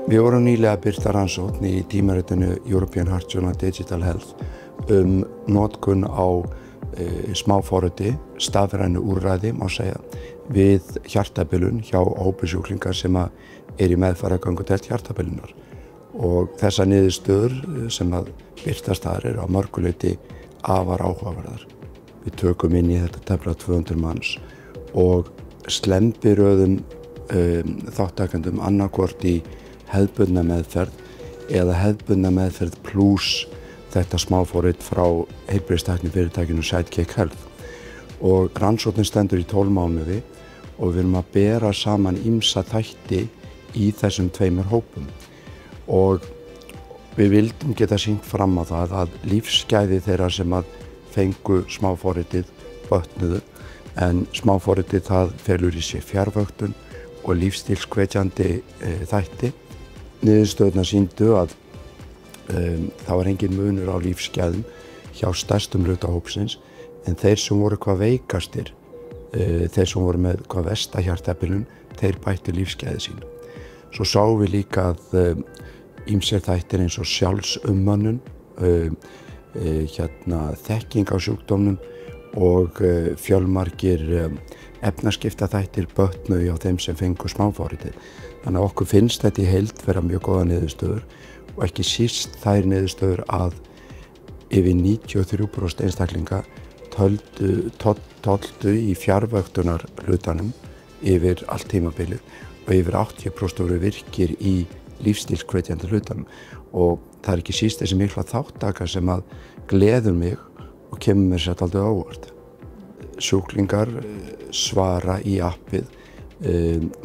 Við vorum nýlega birta rannsókn í tímaritinu European Heart Journal Digital Health notkun á smáforriti, stafrænu úrræði, má segja, við hjartabilun hjá hópi sjúklinga sem í meðferðargöngudeild hjartabilunar. Og þessar niðurstöður sem birtast þar eru á mörgu leyti afar áhugaverðar. Við tökum inn í þetta tæplega 200 manns og slembiröðum þáttakendum annarkvort í hefðbundna meðferð eða hefðbundna meðferð pluss þetta smáforrit frá heilbrigðistæknifyrirtækinu Sidekick Health. Og rannsóknin stendur í 12 mánuði og við erum að bera saman ýmsa þætti í þessum tveimur hópum. Og við vildum geta sýnt fram á það að lífsgæði þeirra sem fengu smáforritið bötnuðu, en smáforritið það felur í sér fjarvöktun og lífstílshvetjandi þætti. Niðurstöðurnar sýndu að það var engin munur á lífsgæðum hjá stærstum hluta hópsins, en þeir sem voru hvað veikastir, þeir sem voru með hvað versta hjartabilun, þeir bættu lífsgæði sín. Svo sáum við líka að ýmsir þættir eins og sjálfsumönnun, þekking á sjúkdómnum og fjölmargir efnaskiptaþættir bötnuðu hjá þeim sem fengu smáforritið. Þannig að okkur finnst þetta í heild vera mjög góða niðurstöður og ekki síst þær niðurstöður að yfir 93% einstaklinga töldu í fjarvöktunar hlutanum yfir allt tímabilið og yfir 80% voru virkir í lífstílshvetjandi hlutanum. Og það er ekki síst þessi mikla þáttaka sem gleður mig og kemur mér sér dálítið á óvart. Sjúklingar svara í appið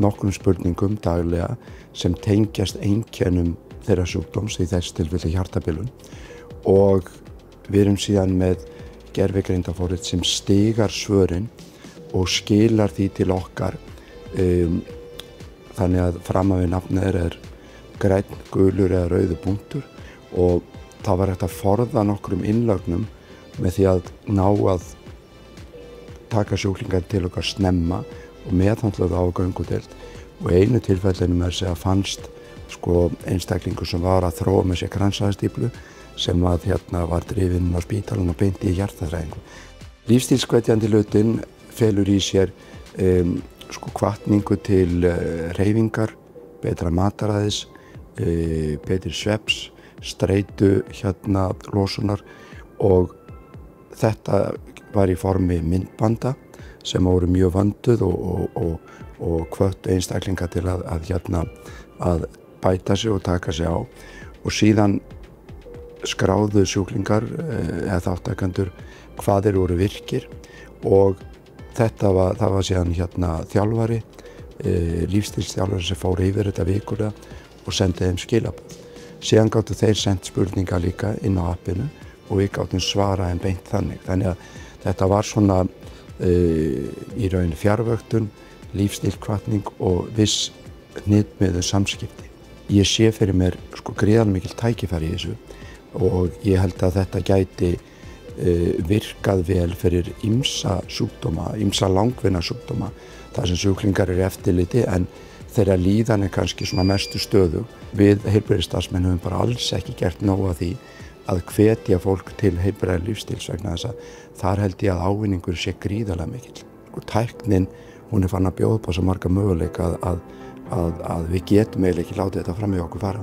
nokkrum spurningum daglega sem tengjast einkennum þeirra sjúkdóms, í þess tilfelli hjartabilun, og við erum síðan með gervigreindarforrit sem stigar svörin og skilar því til okkar, þannig að framan við nafnið er grænn, gulur eða rauður punktur, og það var hægt að forða nokkrum innlögnum með því að ná að taka sjúklingar til okkar snemma og meðhöndla það á göngudeild. Og einu tilfellinu með þess að fannst einstaklingur sem var að þróa með sér kransæðastíflu sem var drifinn á spítalann og beint í hjartaþræðingu. Lífstílshvetjandi hlutin felur í sér hvatningu til hreyfingar, betra mataræðis, betri svefns, streitu losunar, og þetta var í formi myndbanda sem voru mjög vönduð og hvöttu einstaklinga til að bæta sig og taka sig á, og síðan skráðu sjúklingar eða þáttakendur hvað þeir voru virkir, og það var síðan þjálfari, lífstílsþjálfari sem fór yfir þetta vikulega og sendi þeim skilaboð. Síðan gátu þeir sendt spurningar líka inn á appinu og við gátum svara en beint þannig. Þannig að þetta var svona í raun fjarvöktun, lífstílshvatning og viss hnitmiðuð samskipti. Ég sé fyrir mér gríðarmikil tækifæri í þessu og ég held að þetta gæti virkað vel fyrir ýmsa sjúkdóma, ýmsa langvinna sjúkdóma, þar sem sjúklingar eru eftirliti en þeirra líðan er kannski svona mestu stöðu. Við heilbrigðisstarfsmenn höfum bara alls ekki gert nóg af því að hvetja fólk til heilbrigðs lífstíls, vegna þess að þar held ég að ávinningur sé gríðarlega mikill. Tæknin, hún er farin að bjóða upp á svo marga möguleika að við getum eiginlega ekki látið þetta fram í okkur fara.